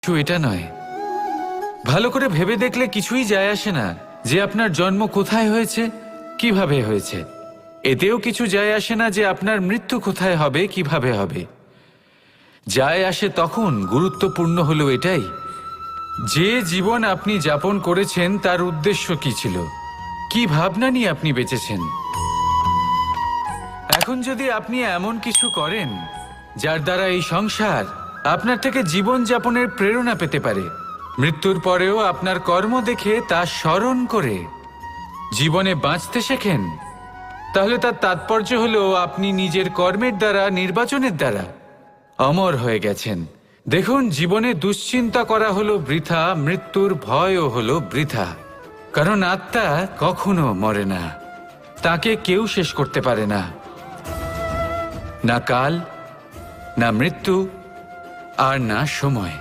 একটু এটা নয়। ভালো করে ভেবে দেখলে কিছুই যায় আসে না যে আপনার জন্ম কোথায় হয়েছে, কিভাবে হয়েছে। এতেও কিছু যায় আসে না যে আপনার মৃত্যু কোথায় হবে, কিভাবে হবে। যায় আসে তখন, গুরুত্বপূর্ণ হলো এটাই যে জীবন আপনি যাপন করেছেন তার উদ্দেশ্য কি ছিল, কি ভাবনা নিয়ে আপনি বেঁচেছেন। এখন যদি আপনি এমন কিছু করেন যার দ্বারা এই সংসার আপনার থেকে জীবন যাপনের প্রেরণা পেতে পারে, মৃত্যুর পরেও আপনার কর্ম দেখে তা স্মরণ করে জীবনে বাঁচতে শেখেন, তাহলে তার তাৎপর্য হলো আপনি নিজের কর্মের দ্বারা, নির্বাচনের দ্বারা অমর হয়ে গেছেন। দেখুন, জীবনে দুশ্চিন্তা করা হলো বৃথা, মৃত্যুর ভয়ও হলো বৃথা। কারণ আত্মা কখনো মরে না, তাকে কেউ শেষ করতে পারে না, না কাল, না মৃত্যু, আর না সময়।